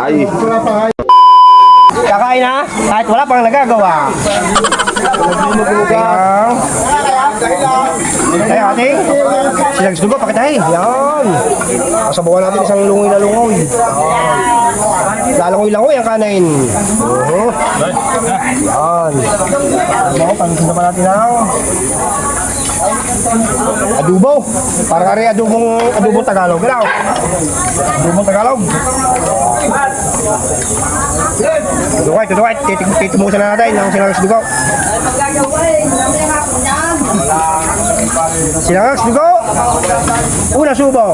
Ay. Kakain na? Kahit wala pang nagagawa. Ay, ating sinagsugo, pakitahin. Yan. Kasabawan natin isang lungoy na lungoy. Lalangoy-langoy ang kanin. Yan. Ano, pangsunod pa natin ang adobo. Parang ari adobong Tagalog. Galaw. Adobong Tagalog. Tuduway. Titumusan na natin ang sinagsugo. Sinagsugo. Una subo.